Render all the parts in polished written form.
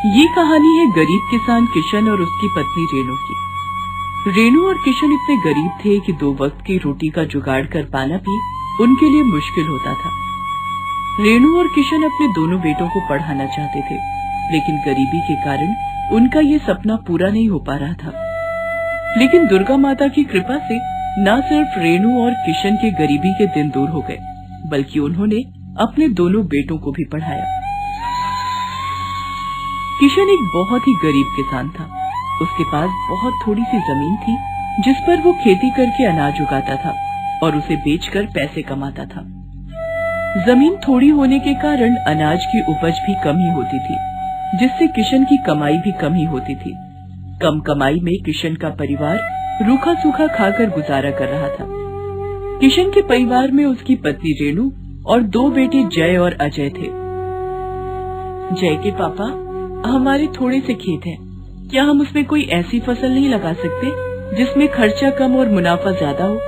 ये कहानी है गरीब किसान किशन और उसकी पत्नी रेणु की। रेणु और किशन इतने गरीब थे कि 2 वक्त की रोटी का जुगाड़ कर पाना भी उनके लिए मुश्किल होता था। रेणु और किशन अपने दोनों बेटों को पढ़ाना चाहते थे, लेकिन गरीबी के कारण उनका ये सपना पूरा नहीं हो पा रहा था। लेकिन दुर्गा माता की कृपा से न सिर्फ रेणु और किशन के गरीबी के दिन दूर हो गए, बल्कि उन्होंने अपने दोनों बेटों को भी पढ़ाया। किशन एक बहुत ही गरीब किसान था। उसके पास बहुत थोड़ी सी जमीन थी, जिस पर वो खेती करके अनाज उगाता था और उसे बेचकर पैसे कमाता था। जमीन थोड़ी होने के कारण अनाज की उपज भी कम ही होती थी, जिससे किशन की कमाई भी कम ही होती थी। कम कमाई में किशन का परिवार रूखा सूखा खाकर गुजारा कर रहा था। किशन के परिवार में उसकी पत्नी रेणु और 2 बेटे जय और अजय थे। जय के पापा, हमारे थोड़े से खेत हैं, क्या हम उसमें कोई ऐसी फसल नहीं लगा सकते जिसमें खर्चा कम और मुनाफा ज्यादा हो?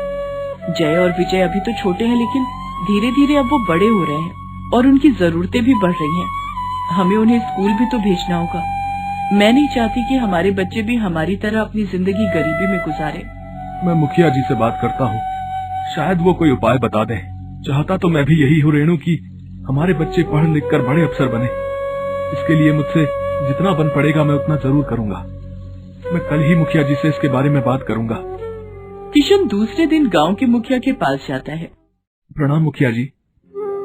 जय और विजय अभी तो छोटे हैं, लेकिन धीरे धीरे अब वो बड़े हो रहे हैं और उनकी जरूरतें भी बढ़ रही हैं। हमें उन्हें स्कूल भी तो भेजना होगा। मैं नहीं चाहती कि हमारे बच्चे भी हमारी तरह अपनी जिंदगी गरीबी में गुजारे। मैं मुखिया जी से बात करता हूँ, शायद वो कोई उपाय बता दें। चाहता तो मैं भी यही हूँ रेणु की हमारे बच्चे पढ़ लिख कर बड़े अफसर बने। इसके लिए मुझसे जितना बन पड़ेगा मैं उतना जरूर करूंगा। मैं कल ही मुखिया जी से इसके बारे में बात करूंगा। किशन दूसरे दिन गांव के मुखिया के पास जाता है। प्रणाम मुखिया जी।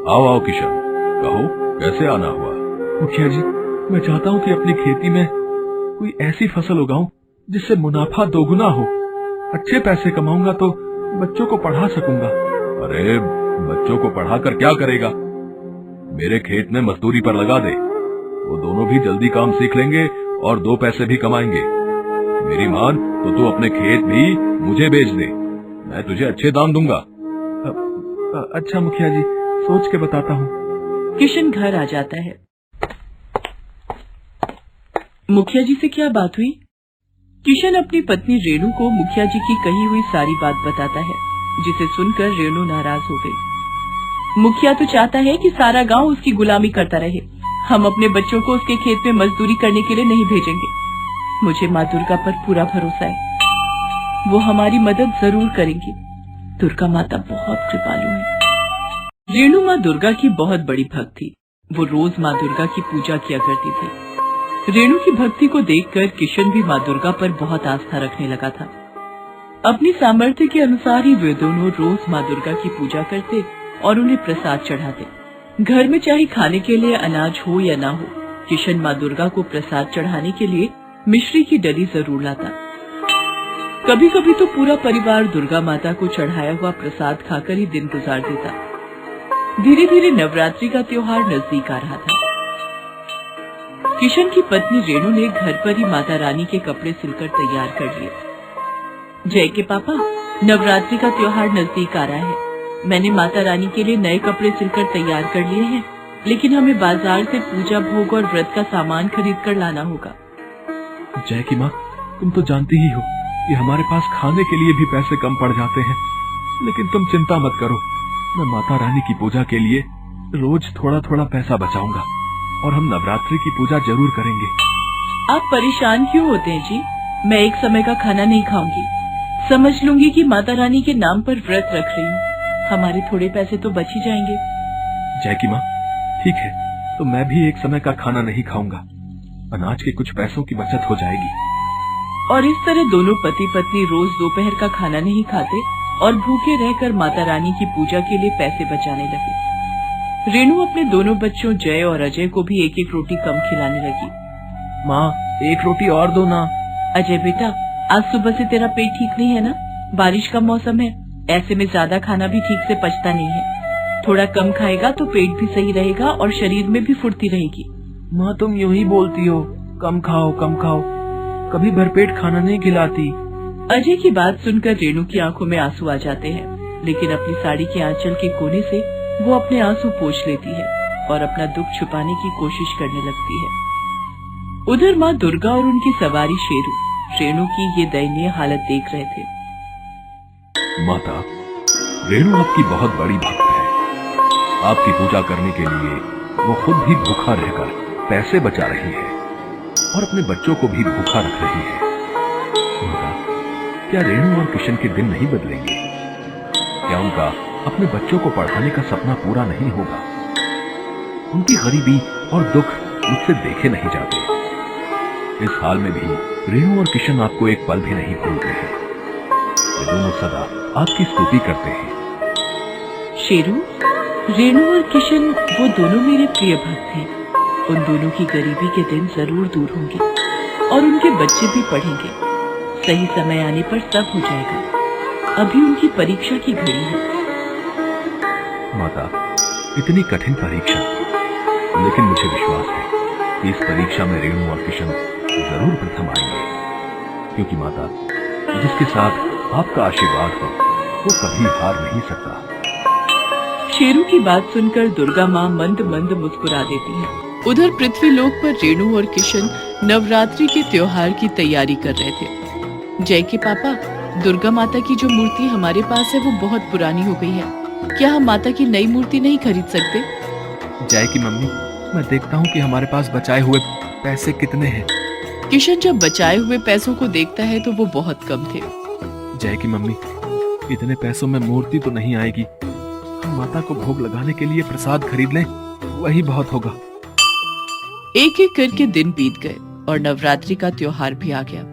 आओ आओ किशन, कहो कैसे आना हुआ? मुखिया जी, मैं चाहता हूँ कि अपनी खेती में कोई ऐसी फसल उगाऊं जिससे मुनाफा दोगुना हो। अच्छे पैसे कमाऊंगा तो बच्चों को पढ़ा सकूंगा। अरे बच्चों को पढ़ाकर क्या करेगा? मेरे खेत में मजदूरी पर लगा दे, वो दोनों भी जल्दी काम सीख लेंगे और 2 पैसे भी कमाएंगे। मेरी मान तो तू अपने खेत भी मुझे बेच दे, मैं तुझे अच्छे दाम दूंगा। अच्छा मुखिया जी, सोच के बताता हूँ। किशन घर आ जाता है। मुखिया जी से क्या बात हुई? किशन अपनी पत्नी रेणु को मुखिया जी की कही हुई सारी बात बताता है, जिसे सुनकर रेणु नाराज हो गई। मुखिया तो चाहता है कि सारा गांव उसकी गुलामी करता रहे। हम अपने बच्चों को उसके खेत में मजदूरी करने के लिए नहीं भेजेंगे। मुझे माँ दुर्गा पर पूरा भरोसा है, वो हमारी मदद जरूर करेंगी। दुर्गा माता बहुत कृपालु है। रेणु माँ दुर्गा की बहुत बड़ी भक्त थी। वो रोज माँ दुर्गा की पूजा किया करती थी। रेणु की भक्ति को देखकर किशन भी माँ दुर्गा पर बहुत आस्था रखने लगा था। अपनी सामर्थ्य के अनुसार ही वे दोनों रोज माँ दुर्गा की पूजा करते और उन्हें प्रसाद चढ़ाते। घर में चाहे खाने के लिए अनाज हो या ना हो, किशन माँ दुर्गा को प्रसाद चढ़ाने के लिए मिश्री की डली जरूर लाता। कभी कभी तो पूरा परिवार दुर्गा माता को चढ़ाया हुआ प्रसाद खाकर ही दिन गुजार देता। धीरे धीरे नवरात्रि का त्योहार नजदीक आ रहा था। किशन की पत्नी रेणु ने घर पर ही माता रानी के कपड़े सिलकर तैयार कर लिए। जय के पापा, नवरात्रि का त्योहार नजदीक आ रहा है। मैंने माता रानी के लिए नए कपड़े सिलकर तैयार कर लिए हैं, लेकिन हमें बाजार से पूजा भोग और व्रत का सामान खरीद कर लाना होगा। जय की माँ, तुम तो जानती ही हो कि हमारे पास खाने के लिए भी पैसे कम पड़ जाते हैं, लेकिन तुम चिंता मत करो। मैं माता रानी की पूजा के लिए रोज थोड़ा थोड़ा पैसा बचाऊंगा और हम नवरात्रि की पूजा जरूर करेंगे। आप परेशान क्यों होते हैं जी? मैं एक समय का खाना नहीं खाऊंगी। समझ लूंगी कि माता रानी के नाम पर व्रत रख रही हूँ। हमारे थोड़े पैसे तो बच ही जाएंगे। जय की माँ, ठीक है, तो मैं भी एक समय का खाना नहीं खाऊंगा। अनाज के कुछ पैसों की बचत हो जाएगी। और इस तरह दोनों पति पत्नी रोज दोपहर का खाना नहीं खाते और भूखे रहकर माता रानी की पूजा के लिए पैसे बचाने लगे। रेणु अपने दोनों बच्चों जय और अजय को भी 1-1 रोटी कम खिलाने लगी। माँ, 1 रोटी और दो ना। अजय बेटा, आज सुबह से तेरा पेट ठीक नहीं है ना? बारिश का मौसम है, ऐसे में ज्यादा खाना भी ठीक से पचता नहीं है। थोड़ा कम खाएगा तो पेट भी सही रहेगा और शरीर में भी फुर्ती रहेगी। माँ, तुम यूं ही बोलती हो, कम खाओ कम खाओ, कभी भरपेट खाना नहीं खिलाती। अजय की बात सुनकर रेणु की आंखों में आंसू आ जाते हैं, लेकिन अपनी साड़ी के आंचल के कोने से वो अपने आंसू पोंछ लेती है और अपना दुख छुपाने की कोशिश करने लगती है। उधर माँ दुर्गा और उनकी सवारी शेरू रेणु की ये दयनीय हालत देख रहे थे। माता, रेणु आपकी बहुत बड़ी भक्त है। आपकी पूजा करने के लिए वो खुद भी भूखा रहकर पैसे बचा रही है। और अपने बच्चों को भी भूखा रख रही है। माता, क्या रेणु और किशन के दिन नहीं बदलेंगे? क्या उनका अपने बच्चों को पढ़ाने का सपना पूरा नहीं होगा? उनकी गरीबी और दुख मुझसे देखे नहीं जाते। इस हाल में भी रेणु और किशन आपको एक पल भी नहीं भूलते हैं। वे दोनों सदा आपकी स्तुति करते हैं। शेरू, रेणु और किशन वो दोनों मेरे प्रिय भक्त हैं। उन दोनों की गरीबी के दिन जरूर दूर होंगे और उनके बच्चे भी पढ़ेंगे। सही समय आने पर सब हो जाएगा। अभी उनकी परीक्षा की घड़ी है। माता, इतनी कठिन परीक्षा, लेकिन मुझे विश्वास है कि इस परीक्षा में रेणु और किशन जरूर प्रथम आएंगे, क्योंकि माता, जिसके साथ आपका आशीर्वाद हो वो कभी हार नहीं सकता। शेरू की बात सुनकर दुर्गा माँ मंद मंद मुस्कुरा देती है। उधर पृथ्वीलोक पर रेणु और किशन नवरात्रि के त्योहार की तैयारी कर रहे थे। जय के पापा, दुर्गा माता की जो मूर्ति हमारे पास है वो बहुत पुरानी हो गई है। क्या हम माता की नई मूर्ति नहीं खरीद सकते? जय की मम्मी, मैं देखता हूँ कि हमारे पास बचाए हुए पैसे कितने हैं। किशन जब बचाए हुए पैसों को देखता है तो वो बहुत कम थे। जय की मम्मी, इतने पैसों में मूर्ति तो नहीं आएगी। हम माता को भोग लगाने के लिए प्रसाद खरीद लें, वही बहुत होगा। एक एक करके दिन बीत गए और नवरात्रि का त्योहार भी आ गया।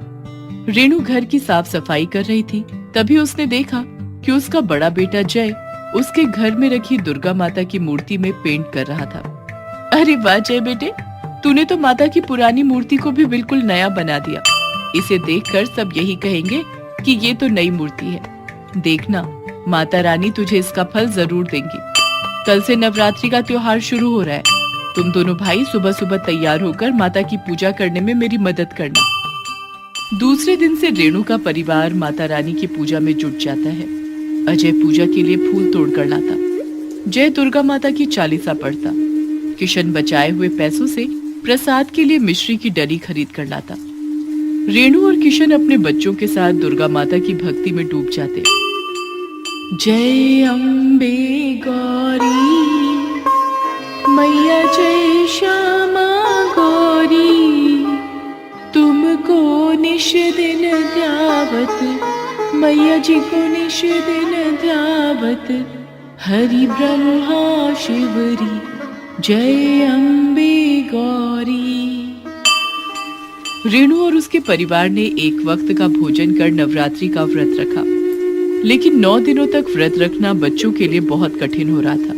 रेणु घर की साफ सफाई कर रही थी, तभी उसने देखा कि उसका बड़ा बेटा जय उसके घर में रखी दुर्गा माता की मूर्ति में पेंट कर रहा था। अरे वाह जय बेटे, तूने तो माता की पुरानी मूर्ति को भी बिल्कुल नया बना दिया। इसे देखकर सब यही कहेंगे कि ये तो नई मूर्ति है। देखना, माता रानी तुझे इसका फल जरूर देंगी। कल से नवरात्रि का त्योहार शुरू हो रहा है। तुम दोनों भाई सुबह सुबह तैयार होकर माता की पूजा करने में मेरी मदद करना। दूसरे दिन से रेणु का परिवार माता रानी की पूजा में जुट जाता है। अजय पूजा के लिए फूल तोड़कर लाता, जय दुर्गा माता की चालीसा पढ़ता, किशन बचाए हुए पैसों से प्रसाद के लिए मिश्री की डली खरीद कर लाता। रेणु और किशन अपने बच्चों के साथ दुर्गा माता की भक्ति में डूब जाते। जय अम्बे गौरी मैया, जय श्यामा गौरी, तुमको निश दिन ध्यावत, मैया जी को निश दिन ध्यावत, हरि ब्रह्मा शिवरी, जय अम्बे गौरी। रेणु और उसके परिवार ने एक वक्त का भोजन कर नवरात्रि का व्रत रखा, लेकिन 9 दिनों तक व्रत रखना बच्चों के लिए बहुत कठिन हो रहा था।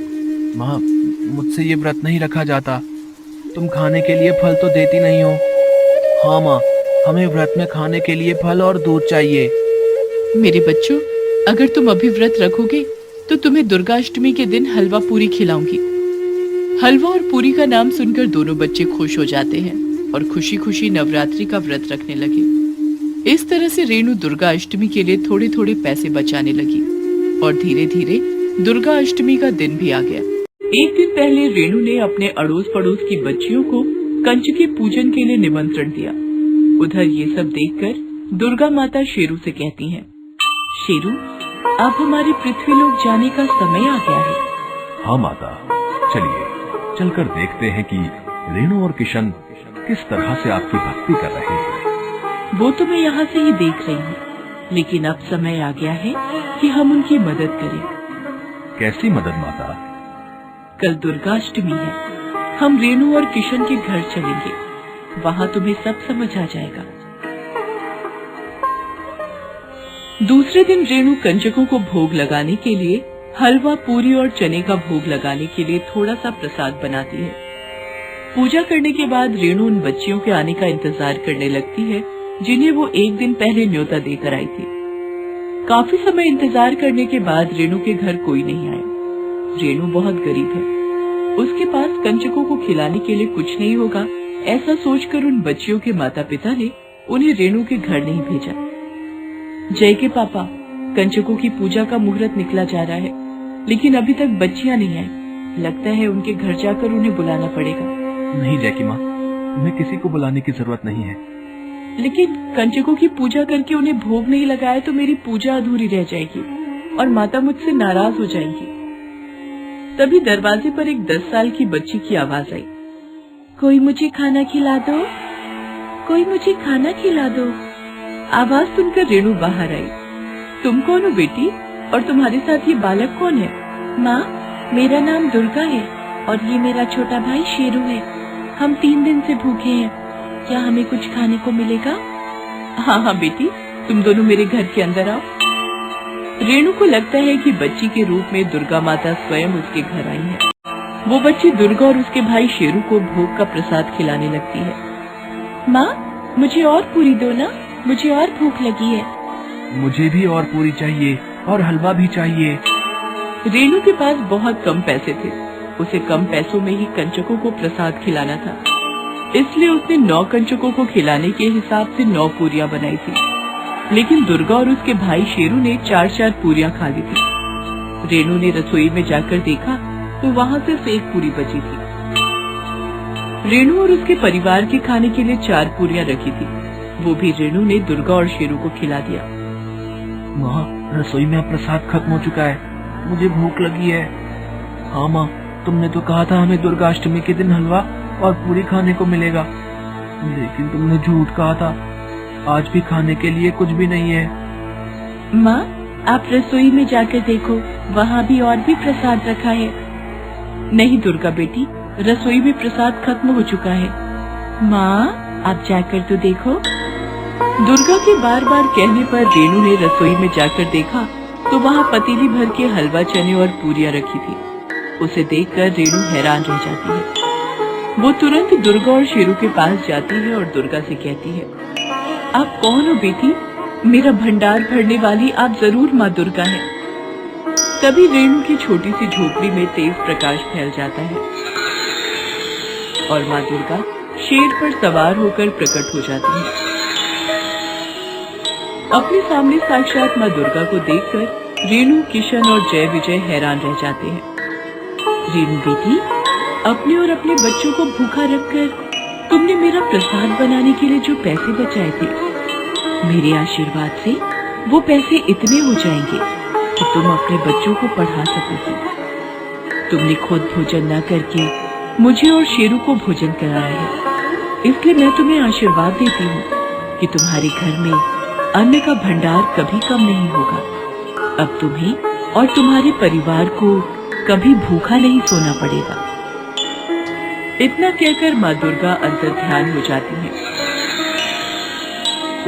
माँ, मुझसे ये व्रत नहीं रखा जाता। तुम खाने के लिए फल तो देती नहीं हो। हाँ माँ, हमें व्रत में खाने के लिए फल और दूध चाहिए। मेरे बच्चों, अगर तुम अभी व्रत रखोगे तो तुम्हें दुर्गाष्टमी के दिन हलवा पूरी खिलाऊंगी। हलवा और पूरी का नाम सुनकर दोनों बच्चे खुश हो जाते हैं और खुशी खुशी नवरात्रि का व्रत रखने लगे। इस तरह से रेणु दुर्गा अष्टमी के लिए थोड़े थोड़े पैसे बचाने लगी और धीरे धीरे दुर्गा अष्टमी का दिन भी आ गया। एक दिन पहले रेणु ने अपने अड़ोस पड़ोस की बच्चियों को कंचकी पूजन के लिए निमंत्रण दिया। उधर ये सब देखकर दुर्गा माता शेरू से कहती हैं, शेरू, अब हमारे पृथ्वीलोक जाने का समय आ गया है। हाँ माता, चलिए चलकर देखते हैं कि रेणु और किशन किस तरह से आपकी भक्ति कर रहे हैं। वो तो मैं यहाँ से ही देख रही हूँ, लेकिन अब समय आ गया है कि हम उनकी मदद करें। कैसी मदद माता? कल दुर्गाष्टमी है। हम रेणु और किशन के घर चलेंगे, वहाँ तुम्हें सब समझ आ जाएगा। दूसरे दिन रेणु कंजकों को भोग लगाने के लिए हलवा, पूरी और चने का भोग लगाने के लिए थोड़ा सा प्रसाद बनाती है। पूजा करने के बाद रेणु उन बच्चियों के आने का इंतजार करने लगती है जिन्हें वो एक दिन पहले न्योता देकर आई थी। काफी समय इंतजार करने के बाद रेणु के घर कोई नहीं आया। रेणु बहुत गरीब है, उसके पास कंजकों को खिलाने के लिए कुछ नहीं होगा। ऐसा सोचकर उन बच्चियों के माता पिता ने उन्हें रेणु के घर नहीं भेजा। जय के पापा, कंजकों की पूजा का मुहूर्त निकला जा रहा है, लेकिन अभी तक बच्चियां नहीं आई। लगता है उनके घर जाकर उन्हें बुलाना पड़ेगा। नहीं जय की माँ, तुम्हें किसी को बुलाने की जरूरत नहीं है। लेकिन कंजकों की पूजा करके उन्हें भोग नहीं लगाया तो मेरी पूजा अधूरी रह जाएगी और माता मुझसे नाराज हो जाएंगी। तभी दरवाजे पर एक 10 साल की बच्ची की आवाज आई, कोई मुझे खाना खिला दो। कोई मुझे खाना खिला दो। आवाज सुनकर रेणु बाहर आई। तुम कौन हो बेटी, और तुम्हारे साथ ये बालक कौन है? माँ, मेरा नाम दुर्गा है और ये मेरा छोटा भाई शेरू है। हम 3 दिन से भूखे हैं, क्या हमें कुछ खाने को मिलेगा? हाँ हाँ बेटी, तुम दोनों मेरे घर के अंदर आओ। रेणु को लगता है कि बच्ची के रूप में दुर्गा माता स्वयं उसके घर आई है। वो बच्ची दुर्गा और उसके भाई शेरू को भोग का प्रसाद खिलाने लगती है। माँ, मुझे और पूरी दो ना, मुझे और भूख लगी है। मुझे भी और पूरी चाहिए और हलवा भी चाहिए। रेणु के पास बहुत कम पैसे थे, उसे कम पैसों में ही कंचकों को प्रसाद खिलाना था, इसलिए उसने 9 कंचकों को खिलाने के हिसाब से 9 पूरियां बनाई थी। लेकिन दुर्गा और उसके भाई शेरू ने 4-4 पूरियां खा ली थी। रेणु ने रसोई में जाकर देखा तो वहाँ सिर्फ 1 पूरी बची थी। रेणु और उसके परिवार के खाने के लिए 4 पूरियां रखी थी, वो भी रेणु ने दुर्गा और शेरू को खिला दिया। माँ, रसोई में प्रसाद खत्म हो चुका है, मुझे भूख लगी है। हाँ माँ, तुमने तो कहा था हमें दुर्गाष्टमी के दिन हलवा और पूरी खाने को मिलेगा, लेकिन तुमने झूठ कहा था। आज भी खाने के लिए कुछ भी नहीं है। माँ, आप रसोई में जाकर देखो, वहाँ भी और भी प्रसाद रखा है। नहीं दुर्गा बेटी, रसोई में प्रसाद खत्म हो चुका है। माँ, आप जाकर तो देखो। दुर्गा के बार बार कहने पर रेणु ने रसोई में जाकर देखा तो वहाँ पतीली भर के हलवा, चने और पूरियां रखी थी। उसे देखकर रेणु हैरान रह जाती है। वो तुरंत दुर्गा और शेरू के पास जाती है और दुर्गा से कहती है, आप कौन हो बेटी? मेरा भंडार भरने वाली आप जरूर माँ दुर्गा हैं। तभी रेणु की छोटी सी झोपड़ी में तेज प्रकाश फैल जाता है और माँ दुर्गा शेर पर सवार होकर प्रकट हो जाती है। अपने सामने साक्षात माँ दुर्गा को देखकर रेणु, किशन और जय विजय हैरान रह जाते हैं। रेणु बेटी, अपने और अपने बच्चों को भूखा रखकर तुमने मेरा प्रसाद बनाने के लिए जो पैसे बचाए थे, मेरे आशीर्वाद से वो पैसे इतने हो जाएंगे कि तुम अपने बच्चों को पढ़ा सकोगी। तुमने खुद भोजन न करके मुझे और शेरू को भोजन कराया है, इसलिए मैं तुम्हें आशीर्वाद देती हूँ कि तुम्हारे घर में अन्न का भंडार कभी कम नहीं होगा। अब तुम्हें और तुम्हारे परिवार को कभी भूखा नहीं सोना पड़ेगा। इतना कहकर माँ दुर्गा अंतर्ध्यान हो जाती है।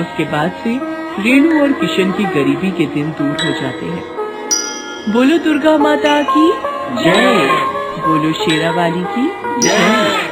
उसके बाद से रेणु और किशन की गरीबी के दिन दूर हो जाते हैं। बोलो दुर्गा माता की जय, बोलो शेरा वाली की जय।